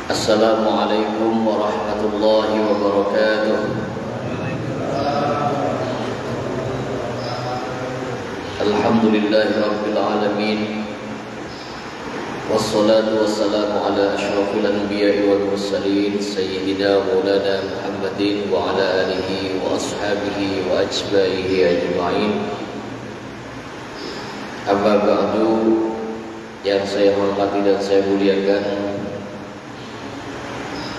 Assalamualaikum warahmatullahi wabarakatuh. Alhamdulillahi rabbil alamin. Wassalatu wassalamu ala asyrafil anbiya'i wal mursalin sayyidina maulana Muhammadin wa ala alihi wa ashabihi wa atba'ihi ajma'in. Amma ba'du, yang saya hormati dan saya muliakan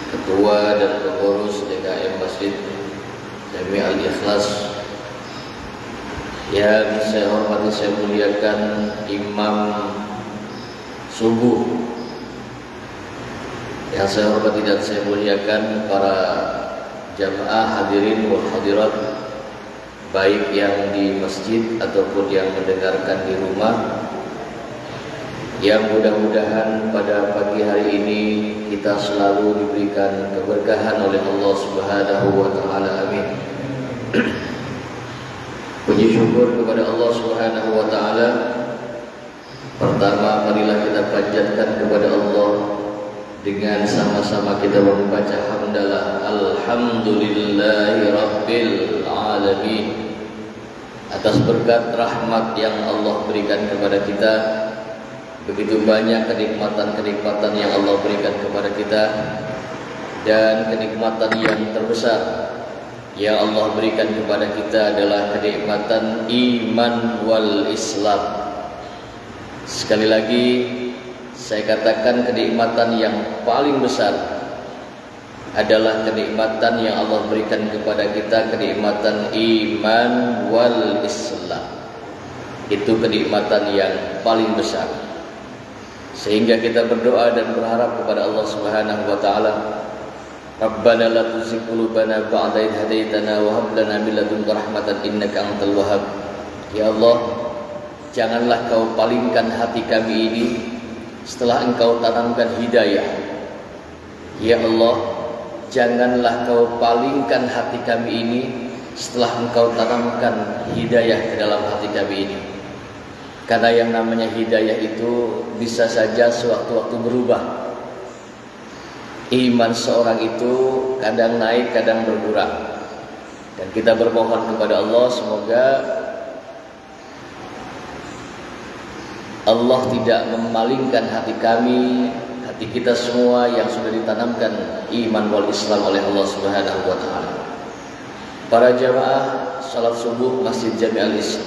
Ketua dan Pengurus DKM Masjid Jami Al-Ikhlas, yang saya hormati, saya muliakan Imam Subuh, yang saya hormati dan saya muliakan para jamaah hadirin wal hadirat, baik yang di masjid ataupun yang mendengarkan di rumah, yang mudah-mudahan pada pagi hari ini kita selalu diberikan keberkahan oleh Allah Subhanahu wa taala. Amin. Puji syukur kepada Allah Subhanahu wa taala. Pertama, marilah kita panjatkan kepada Allah dengan sama-sama kita membaca hamdalah alhamdulillahi rabbil alamin, atas berkat rahmat yang Allah berikan kepada kita. Begitu banyak kenikmatan-kenikmatan yang Allah berikan kepada kita, dan kenikmatan yang terbesar yang Allah berikan kepada kita adalah kenikmatan iman wal Islam. Sekali lagi saya katakan, kenikmatan yang paling besar adalah kenikmatan yang Allah berikan kepada kita, kenikmatan iman wal Islam. Itu kenikmatan yang paling besar, sehingga kita berdoa dan berharap kepada Allah Subhanahu wa taala, Rabbana la tuzigh qulubana ba'da idh hadaitana wa hab lana min ladunka rahmatan innaka antal wahhab. Ya Allah, janganlah kau palingkan hati kami ini setelah engkau tanamkan hidayah. Ya Allah, janganlah kau palingkan hati kami ini setelah engkau tanamkan hidayah ke dalam hati kami ini. Karena yang namanya hidayah itu bisa saja sewaktu-waktu berubah. Iman seorang itu kadang naik, kadang berkurang. Dan kita bermohon kepada Allah, semoga Allah tidak memalingkan hati kami, hati kita semua yang sudah ditanamkan iman wal Islam oleh Allah Subhanahu wa taala. Para jamaah salat subuh Masjid Jami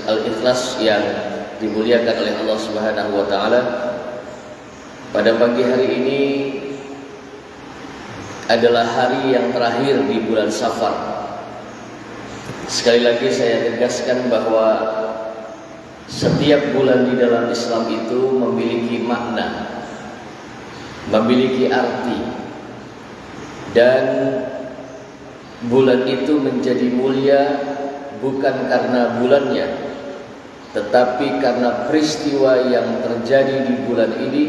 Al-Ikhlas yang dimuliakan oleh Allah Subhanahu wa taala, pada pagi hari ini adalah hari yang terakhir di bulan Safar. Sekali lagi saya tegaskan bahwa setiap bulan di dalam Islam itu memiliki makna, memiliki arti, dan bulan itu menjadi mulia bukan karena bulannya, tetapi karena peristiwa yang terjadi di bulan ini,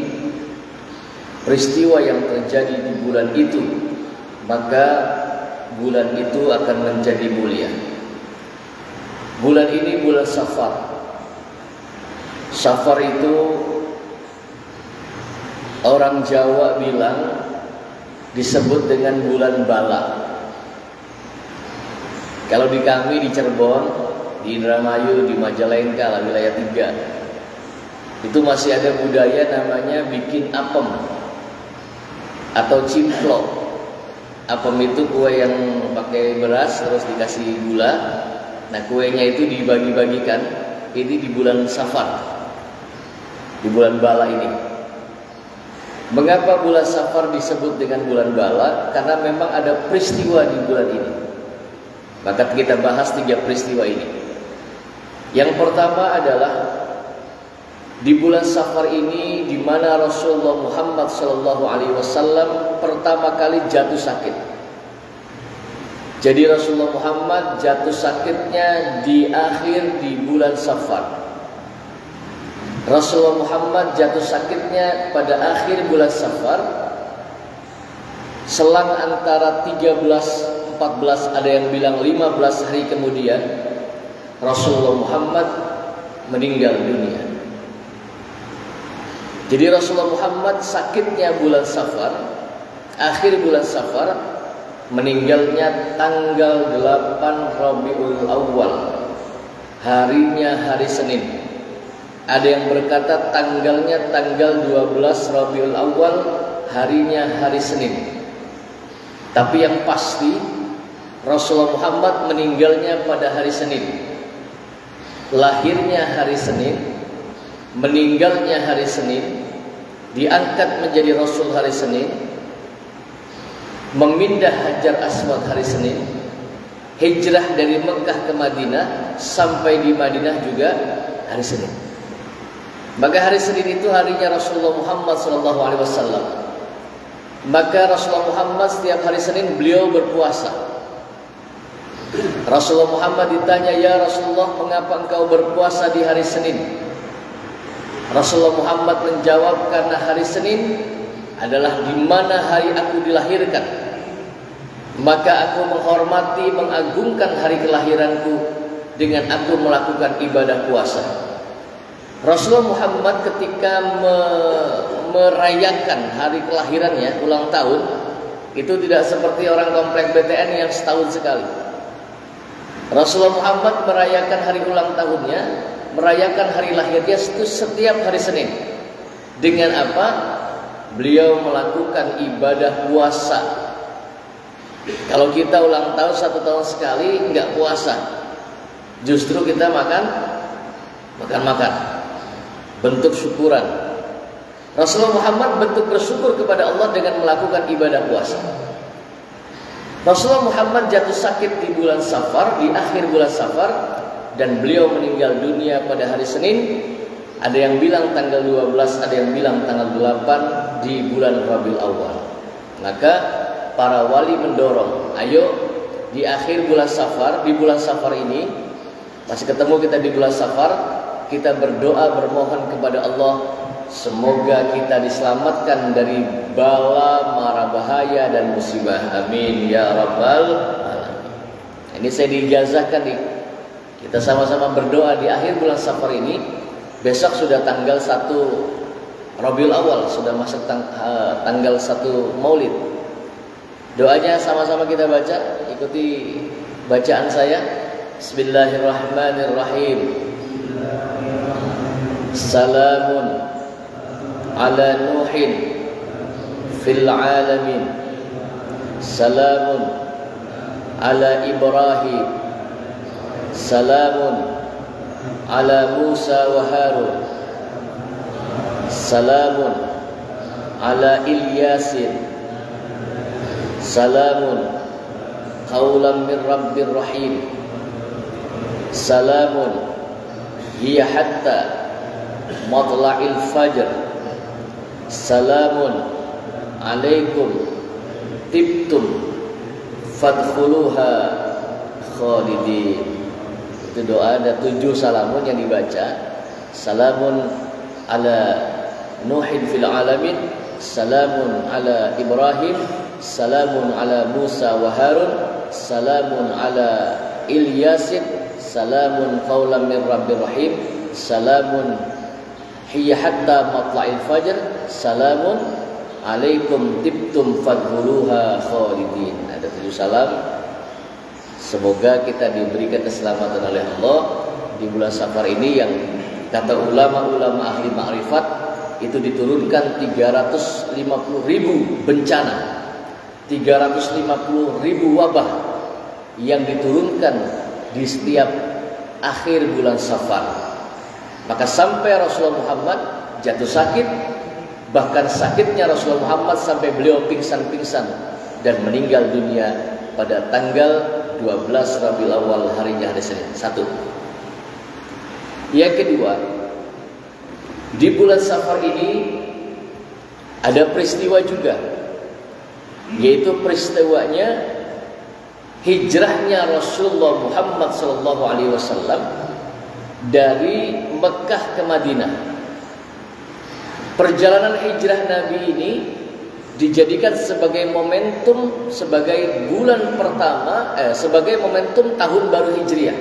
peristiwa yang terjadi di bulan itu, maka bulan itu akan menjadi mulia. Bulan ini bulan Safar. Safar itu orang Jawa bilang disebut dengan bulan bala. Kalau di kami di Cirebon, di Indramayu, di Majalengka, wilayah 3, itu masih ada budaya namanya bikin apem atau cimplok. Apem itu kue yang pakai beras terus dikasih gula. Nah, kuenya itu dibagi-bagikan. Ini di bulan Safar, di bulan bala ini. Mengapa bulan Safar disebut dengan bulan bala? Karena memang ada peristiwa di bulan ini. Maka kita bahas 3 peristiwa ini. Yang pertama adalah di bulan Safar ini, di mana Rasulullah Muhammad SAW pertama kali jatuh sakit. Jadi Rasulullah Muhammad jatuh sakitnya di akhir di bulan Safar. Rasulullah Muhammad jatuh sakitnya pada akhir bulan Safar, selang antara 13, 14, ada yang bilang 15 hari kemudian Rasulullah Muhammad meninggal dunia. Jadi Rasulullah Muhammad sakitnya bulan Safar akhir bulan Safar, meninggalnya tanggal 8 Rabiul Awal, harinya hari Senin. Ada yang berkata tanggalnya tanggal 12 Rabiul Awal, harinya hari Senin. Tapi yang pasti Rasulullah Muhammad meninggalnya pada hari Senin, lahirnya hari Senin, meninggalnya hari Senin, diangkat menjadi Rasul hari Senin, memindah Hajar Aswad hari Senin, hijrah dari Mekah ke Madinah, sampai di Madinah juga hari Senin. Maka hari Senin itu harinya Rasulullah Muhammad SAW. Maka Rasulullah Muhammad setiap hari Senin beliau berpuasa. Rasulullah Muhammad ditanya, "Ya Rasulullah, mengapa engkau berpuasa di hari Senin?" Rasulullah Muhammad menjawab, "Karena hari Senin adalah di mana hari aku dilahirkan. Maka aku menghormati, mengagungkan hari kelahiranku dengan aku melakukan ibadah puasa." Rasulullah Muhammad ketika merayakan hari kelahirannya, ulang tahun, itu tidak seperti orang komplek BTN yang setahun sekali. Rasulullah Muhammad merayakan hari ulang tahunnya, merayakan hari lahirnya itu setiap hari Senin. Dengan apa? Beliau melakukan ibadah puasa. Kalau kita ulang tahun 1 tahun sekali enggak puasa, justru kita makan, bentuk syukuran. Rasulullah Muhammad bentuk bersyukur kepada Allah dengan melakukan ibadah puasa. Rasulullah Muhammad jatuh sakit di bulan Safar, di akhir bulan Safar, dan beliau meninggal dunia pada hari Senin. Ada yang bilang tanggal 12, ada yang bilang tanggal 8 di bulan Rabiul Awal. Maka para wali mendorong, ayo di akhir bulan Safar, di bulan Safar ini, masih ketemu kita di bulan Safar, kita berdoa bermohon kepada Allah, semoga kita diselamatkan dari bala, mara bahaya dan musibah. Amin ya rabbal alamin. Ini saya diijazahkan nih. Kita sama-sama berdoa di akhir bulan Safar ini. Besok sudah tanggal 1 Rabiul Awal, sudah masuk tanggal 1 Maulid. Doanya sama-sama kita baca, ikuti bacaan saya. Bismillahirrahmanirrahim. Salamun ala Nuhin fil alamin. Salamun ala Ibrahim. Salamun ala Musa wa Harun. Salamun ala Ilyasin. Salamun qawlan min Rabbir Rahim. Salamun hiya hatta matla'il fajr. Salamun alaikum tibtum fadkhuluha khalidin. Itu doa, ada 7 salamun yang dibaca. Salamun ala Nuhin fil alamin, salamun ala Ibrahim, salamun ala Musa wa Harun, salamun ala Ilyasin, salamun qawlan min Rabbir Rahim, salamun hiya hatta matla'il fajr, salamun alaikum tibtum fadkhuluha khalidin. Ada 7 salam. Semoga kita diberikan keselamatan oleh Allah di bulan Safar ini, yang kata ulama-ulama ahli ma'rifat itu diturunkan 350.000 bencana, 350.000 wabah yang diturunkan di setiap akhir bulan Safar. Maka sampai Rasulullah Muhammad jatuh sakit, bahkan sakitnya Rasulullah Muhammad sampai beliau pingsan-pingsan dan meninggal dunia pada tanggal 12 Rabiul Awal, harinya hari Senin. 1. Yang kedua, di bulan Safar ini ada peristiwa juga, yaitu peristiwanya hijrahnya Rasulullah Muhammad SAW dari Mekah ke Madinah. Perjalanan hijrah Nabi ini dijadikan sebagai momentum, sebagai bulan pertama, sebagai momentum tahun baru Hijriah.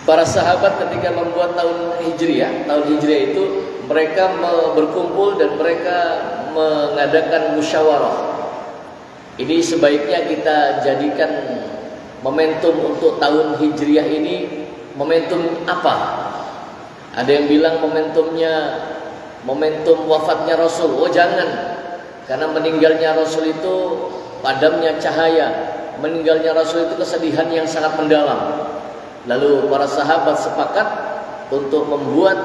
Para sahabat ketika membuat tahun Hijriah itu mereka berkumpul dan mereka mengadakan musyawarah. Ini sebaiknya kita jadikan momentum untuk tahun Hijriah ini momentum apa? Ada yang bilang momentumnya momentum wafatnya Rasul. Oh jangan, karena meninggalnya Rasul itu padamnya cahaya, meninggalnya Rasul itu kesedihan yang sangat mendalam. Lalu para sahabat sepakat untuk membuat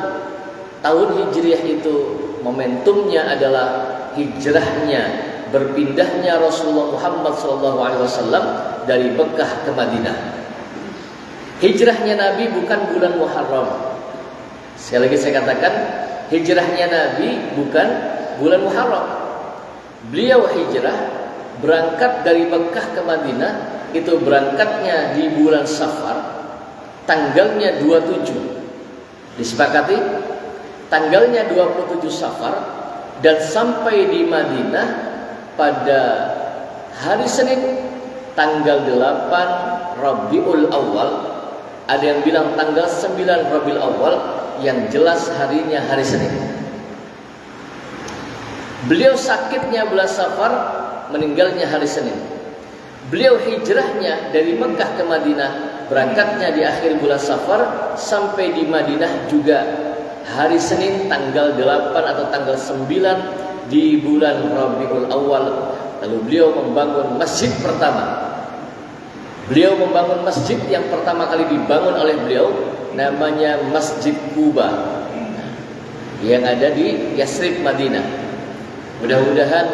tahun Hijriah itu momentumnya adalah hijrahnya, berpindahnya Rasulullah Muhammad SAW dari Mekah ke Madinah. Hijrahnya Nabi bukan bulan Muharram. Sekali lagi saya katakan, hijrahnya Nabi bukan bulan Muharram. Beliau hijrah berangkat dari Mekah ke Madinah itu berangkatnya di bulan Safar, tanggalnya 27. Disepakati tanggalnya 27 Safar, dan sampai di Madinah pada hari Senin tanggal 8 Rabiul Awal. Ada yang bilang tanggal 9 Rabiul Awal, yang jelas harinya hari Senin. Beliau sakitnya bulan Safar, meninggalnya hari Senin. Beliau hijrahnya dari Mekah ke Madinah, berangkatnya di akhir bulan Safar, sampai di Madinah juga hari Senin tanggal 8 atau tanggal 9 di bulan Rabiul Awal. Lalu beliau membangun masjid pertama. Beliau membangun masjid yang pertama kali dibangun oleh beliau, namanya Masjid Quba, yang ada di Yasrib, Madinah. Mudah-mudahan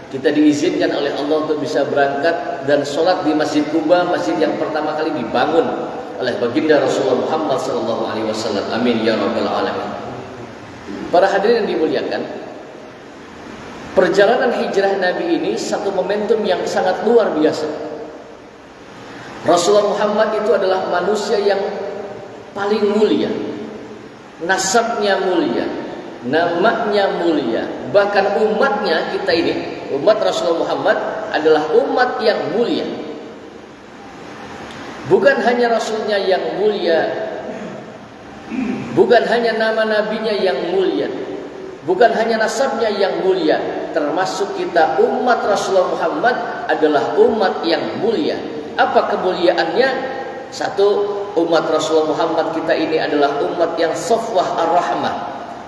kita diizinkan oleh Allah untuk bisa berangkat dan sholat di Masjid Quba, masjid yang pertama kali dibangun oleh baginda Rasulullah Muhammad SAW. Amin ya rabbal alamin. Para hadirin yang dimuliakan, perjalanan hijrah Nabi ini satu momentum yang sangat luar biasa. Rasulullah Muhammad itu adalah manusia yang paling mulia, nasabnya mulia, namanya mulia. Bahkan umatnya, kita ini umat Rasulullah Muhammad adalah umat yang mulia. Bukan hanya Rasulnya yang mulia, bukan hanya nama nabinya yang mulia, bukan hanya nasabnya yang mulia, termasuk kita umat Rasulullah Muhammad adalah umat yang mulia. Apa kemuliaannya? Satu, umat Rasulullah Muhammad kita ini adalah umat yang safwah ar-rahmah,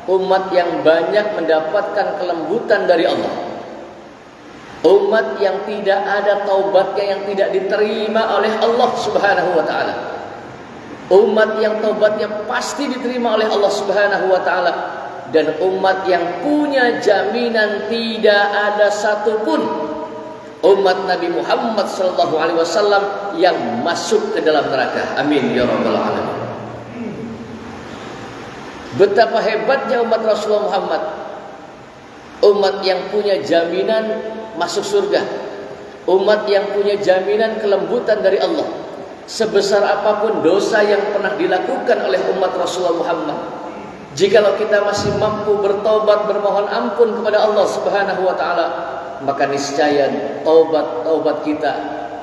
umat yang banyak mendapatkan kelembutan dari Allah, umat yang tidak ada taubatnya yang tidak diterima oleh Allah Subhanahu wa taala, umat yang taubatnya pasti diterima oleh Allah Subhanahu wa taala, dan umat yang punya jaminan tidak ada satupun umat Nabi Muhammad SAW yang masuk ke dalam neraka. Amin ya rabbal alamin. Betapa hebatnya umat Rasulullah Muhammad, umat yang punya jaminan masuk surga, umat yang punya jaminan kelembutan dari Allah. Sebesar apapun dosa yang pernah dilakukan oleh umat Rasulullah Muhammad, jikalau kita masih mampu bertobat, bermohon ampun kepada Allah Subhanahu wa taala, maka niscaya taubat kita,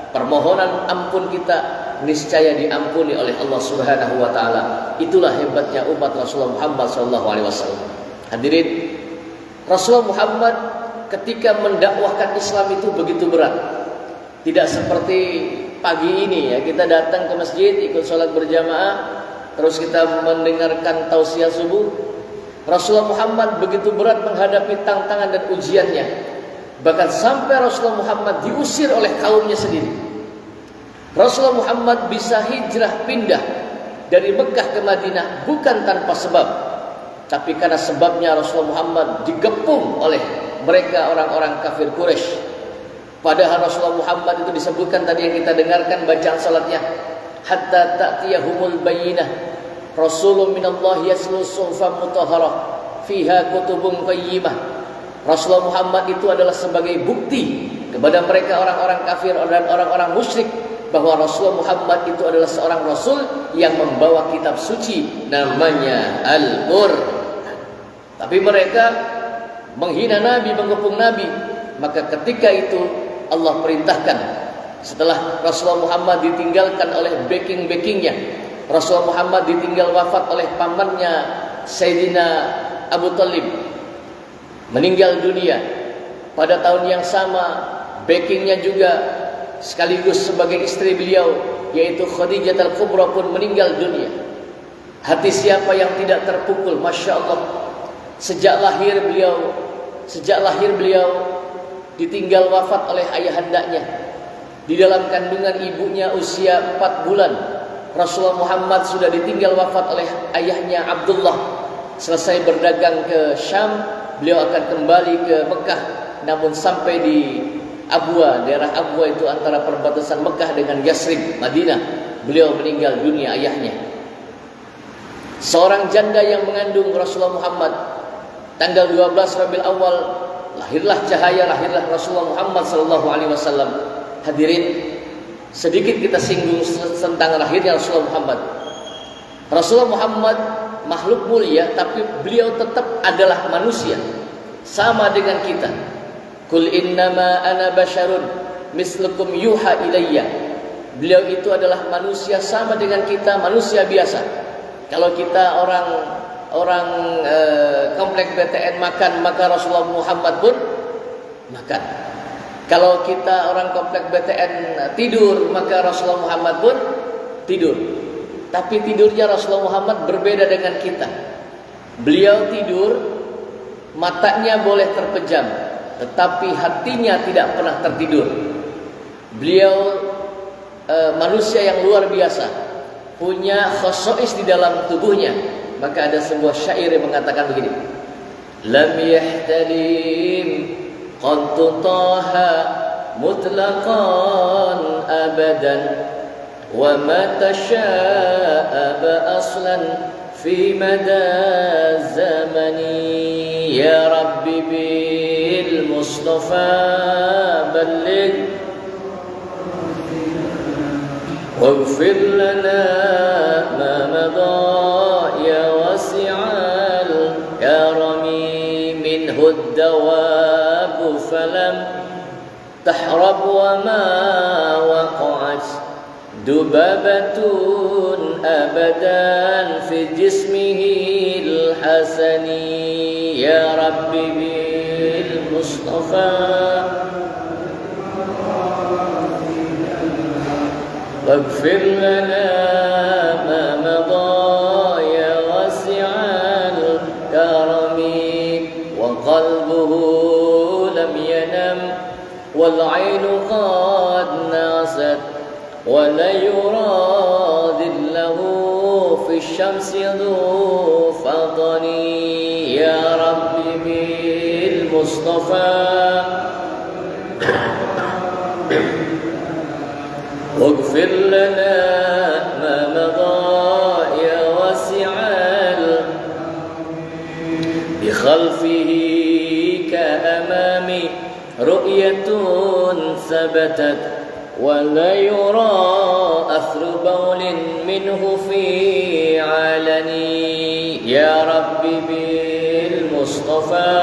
permohonan ampun kita niscaya diampuni oleh Allah Subhanahu wa taala. Itulah hebatnya umat Rasulullah Muhammad SAW. Hadirin, Rasulullah Muhammad ketika mendakwahkan Islam itu begitu berat. Tidak seperti pagi ini ya, kita datang ke masjid, ikut sholat berjamaah, terus kita mendengarkan tausiah subuh. Rasulullah Muhammad begitu berat menghadapi tantangan dan ujiannya. Bahkan sampai Rasulullah Muhammad diusir oleh kaumnya sendiri. Rasulullah Muhammad bisa hijrah pindah dari Mekah ke Madinah bukan tanpa sebab, tapi karena sebabnya Rasulullah Muhammad digepung oleh mereka orang-orang kafir Quraisy. Padahal Rasulullah Muhammad itu disebutkan tadi yang kita dengarkan bacaan salatnya, hatta ta'tiyahumul bayyinah, rasulun minallahi yaslu suhufan mutahharah fiha kutubun qayyimah. Rasulullah Muhammad itu adalah sebagai bukti kepada mereka orang-orang kafir dan orang-orang musyrik bahwa Rasulullah Muhammad itu adalah seorang Rasul yang membawa kitab suci namanya Al-Qur'an. Tapi mereka menghina Nabi, mengepung Nabi. Maka ketika itu Allah perintahkan, setelah Rasulullah Muhammad ditinggalkan oleh backing-backingnya, Rasulullah Muhammad ditinggal wafat oleh pamannya Sayyidina Abu Talib, meninggal dunia. Pada tahun yang sama, backingnya juga sekaligus sebagai istri beliau, yaitu Khadijah Al-Kubra pun meninggal dunia. Hati siapa yang tidak terpukul, Masya Allah. Sejak lahir beliau ditinggal wafat oleh ayahandanya. Di dalam kandungan ibunya usia 4 bulan, Rasulullah Muhammad sudah ditinggal wafat oleh ayahnya Abdullah. Selesai berdagang ke Syam, beliau akan kembali ke Mekah. Namun sampai di Abwa, daerah Abwa itu antara perbatasan Mekah dengan Yasrib, Madinah, beliau meninggal dunia ayahnya. Seorang janda yang mengandung Rasulullah Muhammad. Tanggal 12 Rabiul Awal lahirlah Rasulullah Muhammad SAW. Hadirin, sedikit kita singgung tentang lahirnya Rasulullah Muhammad. Rasulullah Muhammad makhluk mulia, tapi beliau tetap adalah manusia, sama dengan kita. Qul innama ana basyarun mislukum yuha ilayya. Beliau itu adalah manusia sama dengan kita, manusia biasa. Kalau kita orang komplek BTN makan, maka Rasulullah Muhammad pun makan. Kalau kita orang komplek BTN tidur, maka Rasulullah Muhammad pun tidur. Tapi tidurnya Rasulullah Muhammad berbeda dengan kita. Beliau tidur, matanya boleh terpejam, tetapi hatinya tidak pernah tertidur. Beliau manusia yang luar biasa, punya khosois di dalam tubuhnya. Maka ada sebuah syair yang mengatakan begini: Lam yahtalim qantu taha mutlaqan abadan wa ma tasha'aba aslan fi mada zamani ya rabbi bil mustafa balligh waghfir lana ma madha ya wasi'al karami minhu ad-dawab falam tahrab wa ma waqa'at dubabatun abadan fi jismihi al-hasani ya rabbi bil mustafa waghfir lana ma madha ya wasi'al karami wa qalbuhu lam yanam wal 'ainu qad nasat ولا يرى ذله في الشمس ذو فضل يا رب بالمصطفى واغفر لنا ما مضى يا واسع بخلفه كأمام رؤية ثبتت ولا يرى أثر بول منه في علني يا رب بالمصطفى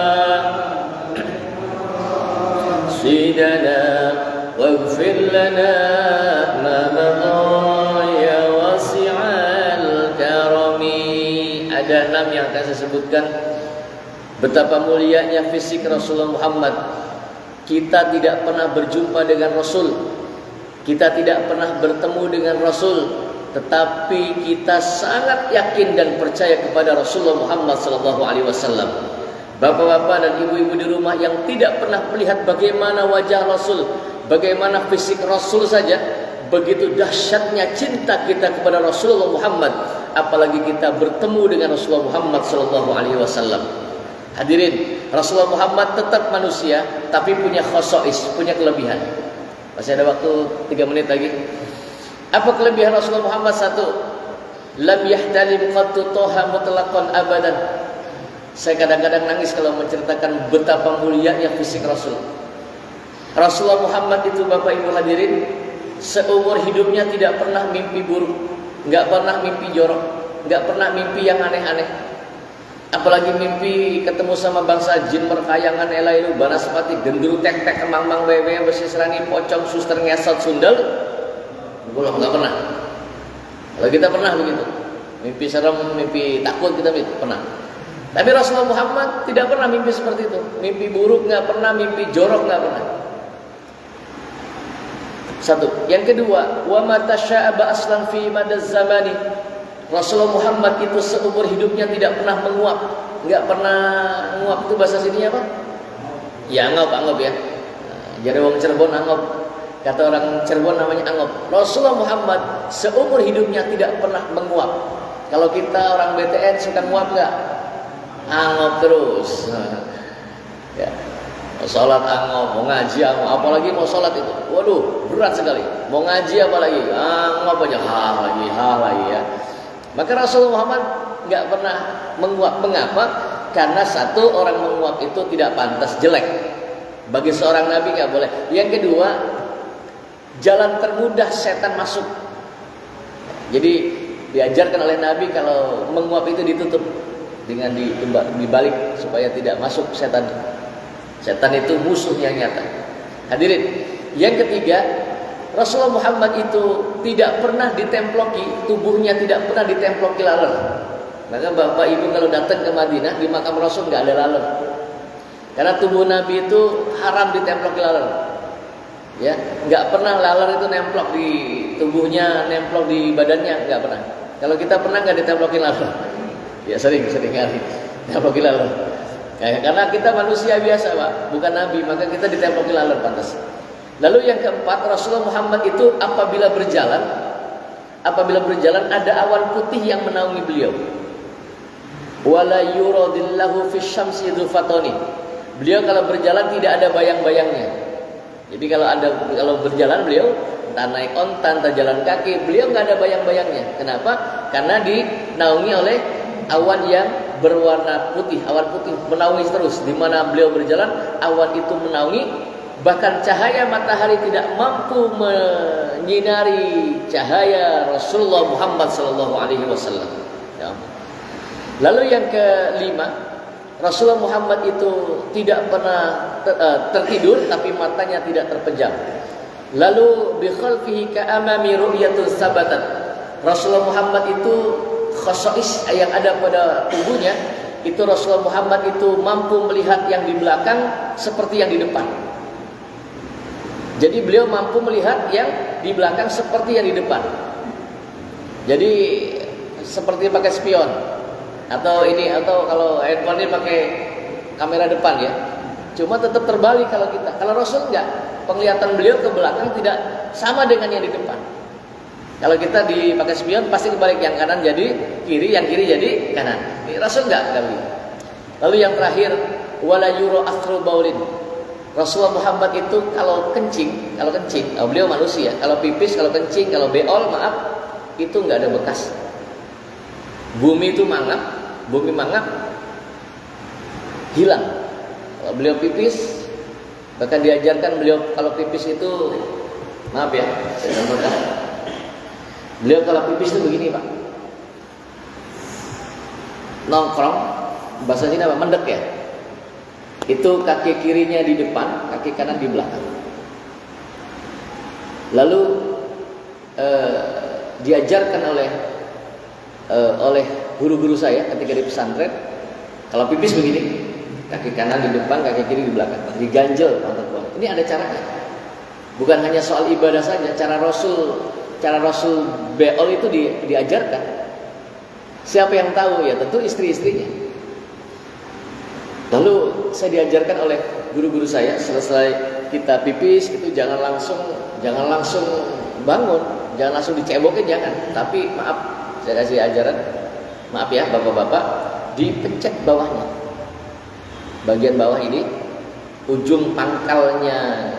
سيدنا واغفر لنا ما مضى يا واسع الكرم. Ada 6 yang akan saya sebutkan. Betapa mulianya fisik Rasulullah Muhammad. Kita tidak pernah berjumpa dengan Rasul, kita tidak pernah bertemu dengan Rasul, tetapi kita sangat yakin dan percaya kepada Rasulullah Muhammad SAW. Bapak-bapak dan ibu-ibu di rumah yang tidak pernah melihat bagaimana wajah Rasul, bagaimana fisik Rasul saja, begitu dahsyatnya cinta kita kepada Rasulullah Muhammad, apalagi kita bertemu dengan Rasulullah Muhammad SAW. Hadirin, Rasulullah Muhammad tetap manusia, tapi punya khosois, punya kelebihan. Masih ada waktu 3 menit lagi. Apa kelebihan Rasulullah Muhammad? 1, lam yahtalim qattu toha mutlaqan abadan. Saya kadang-kadang nangis kalau menceritakan betapa mulianya fisik Rasul. Rasulullah Muhammad itu, Bapak Ibu hadirin, seumur hidupnya tidak pernah mimpi buruk, enggak pernah mimpi jorok, enggak pernah mimpi yang aneh-aneh. Apalagi mimpi ketemu sama bangsa jin merkayangan elailu banaspati gendru tek-tek kemang-mang wewe besi serani pocong suster ngesot sundel. Belum, enggak pernah. Kalau kita pernah begitu, mimpi serem, mimpi takut kita pernah. Tapi Rasulullah Muhammad tidak pernah mimpi seperti itu. Mimpi buruk nggak pernah, mimpi jorok nggak pernah. Satu. Yang kedua, wa mata sya'aba aslan fi madaz zamani. Rasulullah Muhammad itu seumur hidupnya tidak pernah menguap. Nggak pernah menguap, itu bahasa sininya apa? Ya angop ya. Jadi orang Cirebon angop. Kata orang Cirebon namanya angop. Rasulullah Muhammad seumur hidupnya tidak pernah menguap. Kalau kita orang BTN suka nguap nggak? Angop terus. Ya. Mau sholat angop, mau ngaji angop, apalagi mau sholat itu, waduh berat sekali. Mau ngaji apalagi angop aja, hah lagi ya. Maka Rasulullah Muhammad nggak pernah menguap. Mengapa? Karena satu, orang menguap itu tidak pantas, jelek. Bagi seorang nabi nggak boleh. Yang kedua, jalan termudah setan masuk. Jadi diajarkan oleh Nabi kalau menguap itu ditutup dengan dibalik supaya tidak masuk setan. Setan itu musuh yang nyata. Hadirin, yang ketiga, Rasulullah Muhammad itu tidak pernah ditemploki, tubuhnya tidak pernah ditemploki laler. Maka Bapak Ibu kalau datang ke Madinah, di makam Rasul nggak ada laler. Karena tubuh Nabi itu haram ditemploki laler. Ya, nggak pernah laler itu nemplok di tubuhnya, nemplok di badannya, nggak pernah. Kalau kita pernah nggak ditemploki laler? Ya sering kali ditemploki laler. Karena kita manusia biasa Pak, bukan Nabi, maka kita ditemploki laler pantas. Lalu yang keempat, Rasulullah Muhammad itu apabila berjalan ada awan putih yang menaungi beliau. Wala yuradillahu fisyamsi dzufatoni. Beliau kalau berjalan tidak ada bayang-bayangnya. Jadi kalau berjalan beliau entah naik onta, entah jalan kaki, beliau nggak ada bayang-bayangnya. Kenapa? Karena dinaungi oleh awan yang berwarna putih, awan putih menaungi terus. Di mana beliau berjalan, awan itu menaungi, bahkan cahaya matahari tidak mampu menyinari cahaya Rasulullah Muhammad SAW. Ya. Lalu yang kelima, Rasulullah Muhammad itu tidak pernah tertidur, tapi matanya tidak terpejam. Lalu bi khalfihi ka'amami ru'yatul sabatat. Rasulullah Muhammad itu khasais yang ada pada tubuhnya, itu Rasulullah Muhammad itu mampu melihat yang di belakang seperti yang di depan. Jadi beliau mampu melihat yang di belakang seperti yang di depan. Jadi seperti pakai spion atau kalau handphone ini pakai kamera depan ya. Cuma tetap terbalik kalau kita. Kalau Rasul enggak, penglihatan beliau ke belakang tidak sama dengan yang di depan. Kalau kita dipakai spion pasti kebalik, yang kanan jadi kiri, yang kiri jadi kanan. Rasul enggak begitu. Lalu yang terakhir, wala yuro athru baulin. Rasulullah Muhammad itu kalau kencing, beliau manusia, kalau pipis, kalau kencing, kalau beol, itu enggak ada bekas. Bumi mangap, hilang. Kalau beliau pipis, bahkan diajarkan beliau kalau pipis itu, maaf ya, saya contohkan. Beliau kalau pipis itu begini Pak, nongkrong, bahasa sini apa? Mendek ya. Itu kaki kirinya di depan, kaki kanan di belakang. Lalu diajarkan oleh guru-guru saya ketika di pesantren, kalau pipis begini, kaki kanan di depan, kaki kiri di belakang, diganjel pantat bawah. Ini ada caranya. Bukan hanya soal ibadah saja, cara Rasul beol itu diajarkan. Siapa yang tahu? Ya tentu istri-istrinya. Lalu saya diajarkan oleh guru-guru saya, selesai kita pipis itu jangan langsung bangun, jangan langsung dicebokin, jangan. Tapi maaf, saya kasih ajaran, maaf ya bapak-bapak, dipencet bawahnya. Bagian bawah ini, ujung pangkalnya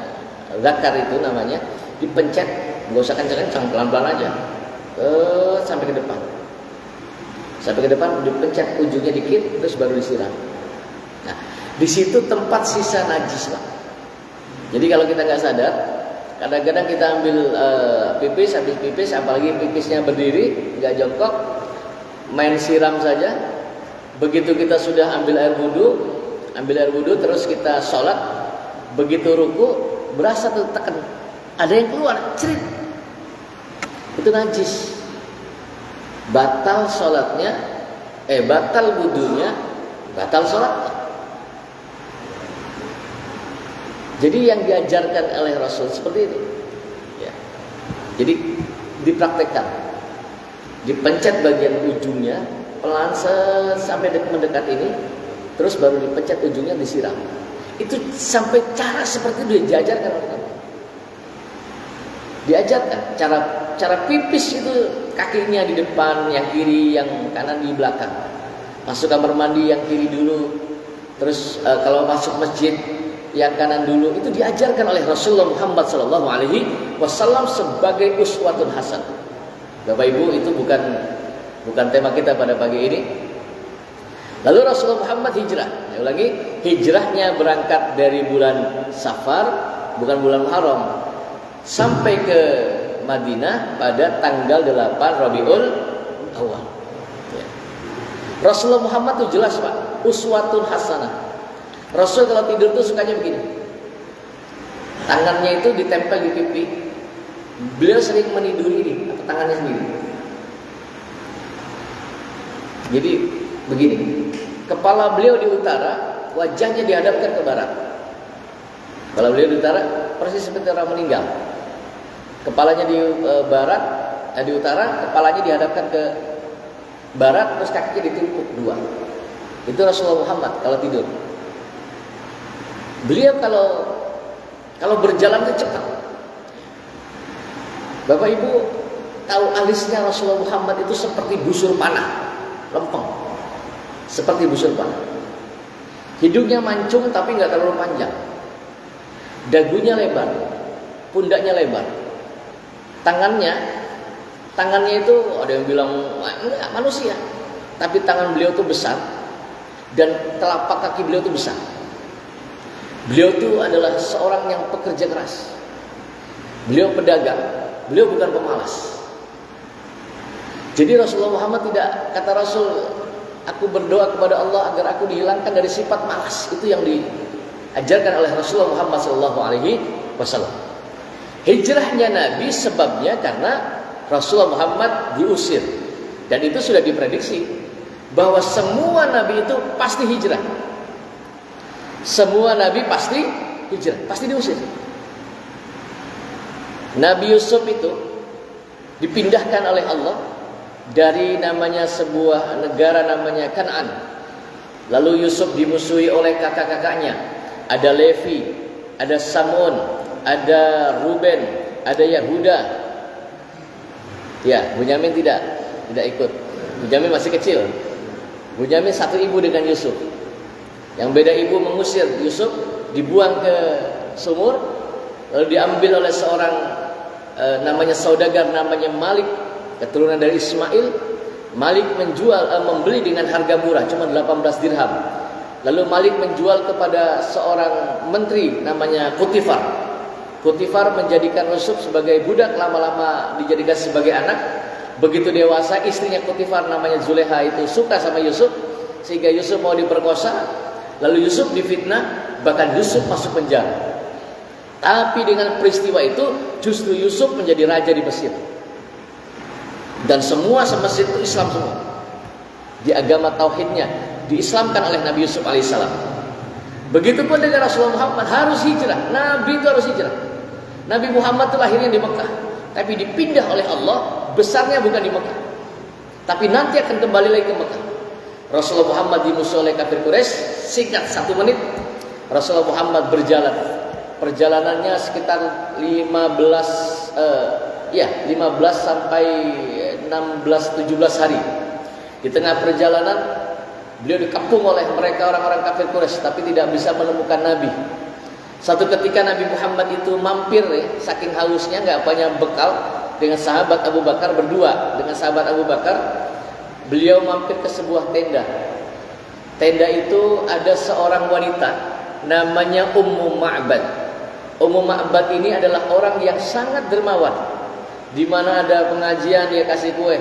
zakar itu namanya, dipencet, nggak usah kencang-kencang, pelan-pelan aja, sampai ke depan. Sampai ke depan dipencet ujungnya dikit, terus baru disiram. Nah, di situ tempat sisa najis Pak. Jadi kalau kita nggak sadar, kadang-kadang kita ambil pipis, habis pipis, apalagi pipisnya berdiri, nggak jongkok, main siram saja. Begitu kita sudah ambil air wudhu, terus kita sholat, begitu ruku, berasa tuh tekan, ada yang keluar, cerit, itu najis. Batal sholatnya, batal wudhunya, batal sholatnya. Jadi yang diajarkan oleh Rasul seperti itu. Ya. Jadi dipraktekkan, dipencet bagian ujungnya pelan sampai mendekat ini, terus baru dipencet ujungnya disiram. Itu sampai cara seperti itu diajarkan oleh Nabi. Diajarkan cara pipis itu, kakinya di depan, yang kiri, yang kanan di belakang. Masuk kamar mandi yang kiri dulu, terus kalau masuk masjid yang kanan dulu. Itu diajarkan oleh Rasulullah Muhammad SAW sebagai uswatun hasan. Bapak Ibu, itu bukan tema kita pada pagi ini. Lalu Rasulullah Muhammad hijrah. Saya ulangi, hijrahnya berangkat dari bulan Safar, bukan bulan Muharram, sampai ke Madinah pada tanggal 8 Rabiul Awal. Ya. Rasulullah Muhammad itu jelas Pak, uswatun hasanah. Rasul kalau tidur tuh sukanya begini. Tangannya itu ditempel di pipi. Beliau sering meniduri ini, tangannya sendiri. Jadi begini. Kepala beliau di utara, wajahnya dihadapkan ke barat. Kepala beliau di utara, persis seperti orang meninggal. Kepalanya di barat, di utara, kepalanya dihadapkan ke barat, terus kakinya ditumpuk dua. Itu Rasulullah Muhammad kalau tidur. Beliau kalau berjalan itu cepat. Bapak Ibu tahu alisnya Rasulullah Muhammad itu seperti busur panah, lempeng, seperti busur panah. Hidungnya mancung tapi nggak terlalu panjang. Dagunya lebar, pundaknya lebar. Tangannya itu ada yang bilang enggak manusia, tapi tangan beliau itu besar dan telapak kaki beliau itu besar. Beliau itu adalah seorang yang pekerja keras. Beliau pedagang. Beliau bukan pemalas. Jadi Rasulullah Muhammad tidak, kata Rasul, aku berdoa kepada Allah agar aku dihilangkan dari sifat malas. Itu yang diajarkan oleh Rasulullah Muhammad SAW. Hijrahnya Nabi sebabnya karena Rasulullah Muhammad diusir. Dan itu sudah diprediksi bahwa semua Nabi itu pasti hijrah. Semua Nabi pasti hijrah, pasti diusir. Nabi Yusuf itu dipindahkan oleh Allah dari namanya sebuah negara namanya Kan'an. Lalu Yusuf dimusuhi oleh kakak-kakaknya. Ada Levi, ada Samun, ada Ruben, ada Yahuda. Ya, Bunyamin tidak ikut. Bunyamin masih kecil. Bunyamin satu ibu dengan Yusuf. Yang beda ibu mengusir Yusuf, dibuang ke sumur, lalu diambil oleh seorang namanya saudagar namanya Malik, keturunan dari Ismail. Malik membeli dengan harga murah, cuma 18 dirham. Lalu Malik menjual kepada seorang menteri namanya Putifar. Putifar menjadikan Yusuf sebagai budak, lama-lama dijadikan sebagai anak. Begitu dewasa, istrinya Putifar namanya Zuleha itu suka sama Yusuf, sehingga Yusuf mau diperkosa. Lalu Yusuf difitnah, bahkan Yusuf masuk penjara. Tapi dengan peristiwa itu justru Yusuf menjadi raja di Mesir. Dan semua se-Mesir itu Islam semua. Di agama tauhidnya diislamkan oleh Nabi Yusuf alaihissalam. Begitupun dengan Rasulullah Muhammad harus hijrah. Nabi itu harus hijrah. Nabi Muhammad itu lahirnya di Mekah, tapi dipindah oleh Allah, besarnya bukan di Mekah, tapi nanti akan kembali lagi ke Mekah. Rasulullah Muhammad dimusuhi oleh kafir Quraisy, singkat 1 menit Rasulullah Muhammad berjalan. Perjalanannya sekitar 15 sampai 16-17 hari. Di tengah perjalanan beliau dikepung oleh mereka orang-orang kafir Quraisy, tapi tidak bisa menemukan Nabi. Satu ketika Nabi Muhammad itu mampir, saking hausnya nggak punya bekal, dengan sahabat Abu Bakar berdua. Dengan sahabat Abu Bakar beliau mampir ke sebuah tenda. Tenda itu ada seorang wanita namanya Ummu Ma'bad. Ummu Ma'bad ini adalah orang yang sangat dermawan. Di mana ada pengajian dia kasih kue.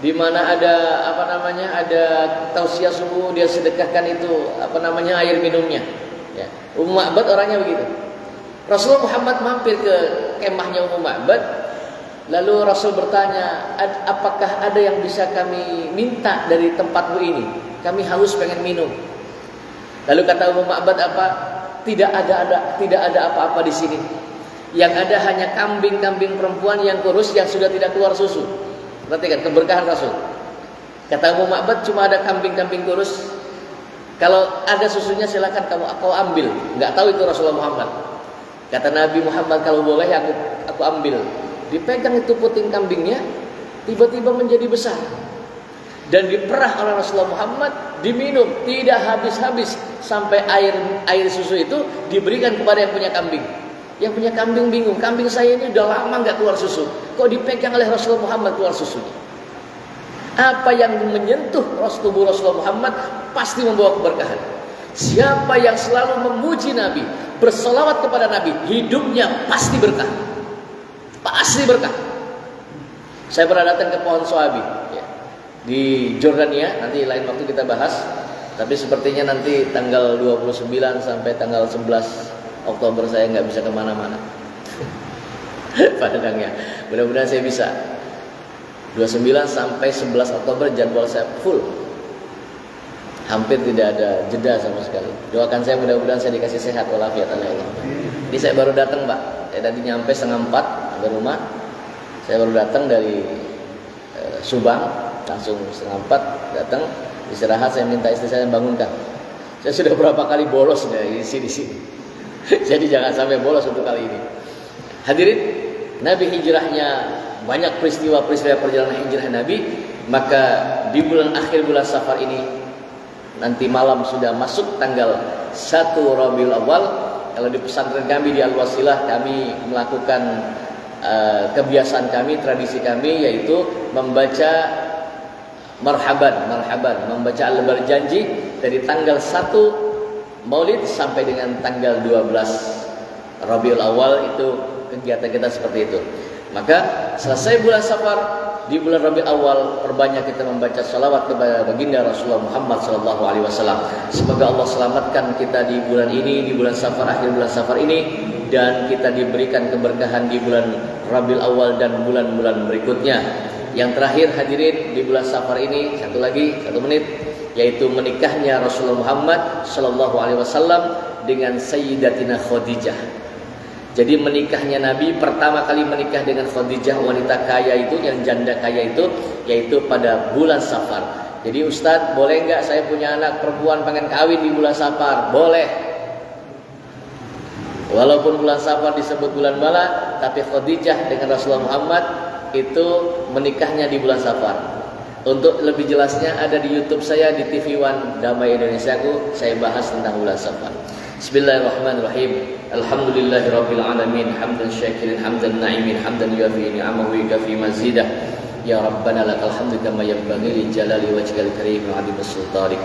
Di mana ada ada tausiah subuh dia sedekahkan itu air minumnya. Ya. Ummu Ma'bad orangnya begitu. Rasulullah Muhammad mampir ke kemahnya Ummu Ma'bad. Lalu Rasul bertanya, apakah ada yang bisa kami minta dari tempatmu ini? Kami haus pengen minum. Lalu kata Ummu Ma'bad apa? Tidak ada apa-apa di sini. Yang ada hanya kambing-kambing perempuan yang kurus yang sudah tidak keluar susu. Perhatikan keberkahan Rasul. Kata Ummu Ma'bad, cuma ada kambing-kambing kurus. Kalau ada susunya silakan kau ambil. Enggak tahu itu Rasulullah Muhammad. Kata Nabi Muhammad, kalau boleh aku ambil. Dipegang itu puting kambingnya, tiba-tiba menjadi besar. Dan diperah oleh Rasulullah Muhammad, diminum, tidak habis-habis sampai air susu itu diberikan kepada yang punya kambing. Yang punya kambing bingung, kambing saya ini udah lama nggak keluar susu, kok dipegang oleh Rasulullah Muhammad keluar susunya? Apa yang menyentuh tubuh Rasulullah Muhammad pasti membawa keberkahan. Siapa yang selalu memuji Nabi, berselawat kepada Nabi, hidupnya pasti berkah. Pasti berkah. Saya pernah datang ke pohon Soabi ya, di Jordania, nanti lain waktu kita bahas. Tapi sepertinya nanti tanggal 29 sampai tanggal 11 Oktober saya nggak bisa kemana-mana. Padangnya, mudah-mudahan saya bisa. 29 sampai 11 Oktober jadwal saya full. Hampir tidak ada jeda sama sekali. Doakan saya mudah-mudahan saya dikasih sehat walafiat oleh Allah. Jadi saya baru datang, Pak. Saya tadi nyampe 3:30 ke rumah. Saya baru datang dari Subang, langsung 3:30 datang, istirahat, saya minta istri saya bangunkan. Saya sudah berapa kali bolos dari sini. Jadi jangan sampai bolos untuk kali ini. Hadirin, Nabi hijrahnya banyak peristiwa-peristiwa perjalanan hijrah Nabi. Maka di akhir bulan Safar ini, nanti malam sudah masuk tanggal 1 Rabiul Awal. Kalau di pesantren kami di Al-Wasilah, kami melakukan kebiasaan kami, tradisi kami, yaitu membaca marhaban, membaca al-berjanji dari tanggal 1 Maulid sampai dengan tanggal 12 Rabiul Awal. Itu kegiatan kita seperti itu. Maka selesai bulan Safar, di bulan Rabiul Awal perbanyak kita membaca salawat kepada baginda Rasulullah Muhammad SAW. Semoga Allah selamatkan kita di bulan ini, di bulan Safar, akhir bulan Safar ini, dan kita diberikan keberkahan di bulan Rabiul Awal dan bulan-bulan berikutnya. Yang terakhir hadirin, di bulan Safar ini satu menit, yaitu menikahnya Rasulullah Muhammad SAW dengan Sayyidatina Khadijah. Jadi menikahnya Nabi, pertama kali menikah dengan Khadijah, wanita kaya itu, yang janda kaya itu, yaitu pada bulan Safar. Jadi Ustadz, boleh nggak saya punya anak perempuan pengen kawin di bulan Safar? Boleh. Walaupun bulan Safar disebut bulan bala, tapi Khadijah dengan Rasulullah Muhammad itu menikahnya di bulan Safar. Untuk lebih jelasnya ada di YouTube saya, di TV One Damai Indonesiaku, saya bahas tentang bulan Safar. Bismillahirrahmanirrahim. Alhamdulillahirabbil alamin, hamdan syakirin, hamdan na'imin, hamdan yuafi ni'amahu wa yukafi mazidah. Ya Rabbana lakal hamdu kama yanbaghi li jalali wajhikal karim wa 'azimi sultanik.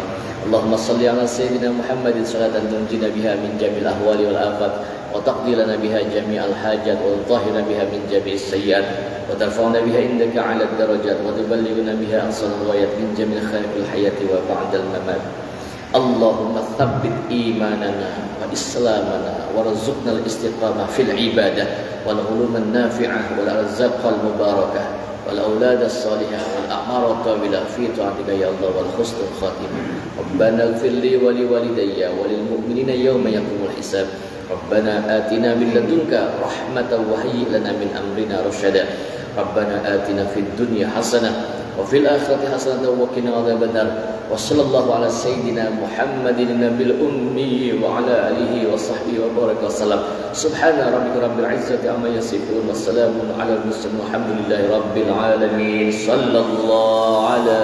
Allahumma shalli ala sayyidina Muhammadin salatan tunjina biha min jamil ahwali wal afat, wa taqdi lana biha jami'al hajat, wa tutahhirna biha min jami'is sayyi'at, wa tarfa'na biha indaka 'ala ad-darajat, wa tuballighuna biha aqsal ghayat min jamil khairil hayati wa ba'dal mamat. Allahumma thabbit imanana wa islamana warzuqna al-istiqamah fil ibadah wal uluman nafi'ah wal arzaqal mubarakah wal aulad as-salihah wal a'mar at-tawilah fi ta'atika ya Allah wal husnul khatimah. Rabbana ighfir li wa li walidayya wa lil mu'minina yawma yaqumul hisab. Rabbana atina min ladunka rahmatan wa hayyi' lana min amrina rasyada. Rabbana atina fid dunya hasanah wa fil akhirati hasanatan wa qina adzabannar. Wa sallallahu ala sayyidina Muhammadin nabil ummi wa ala alihi wa sahbihi wa baraka wasallam. Subhana rabbika rabbil izzati amma yasifun wa salamun ala al mursalin walhamdulillahi rabbil alamin. Sallallahu ala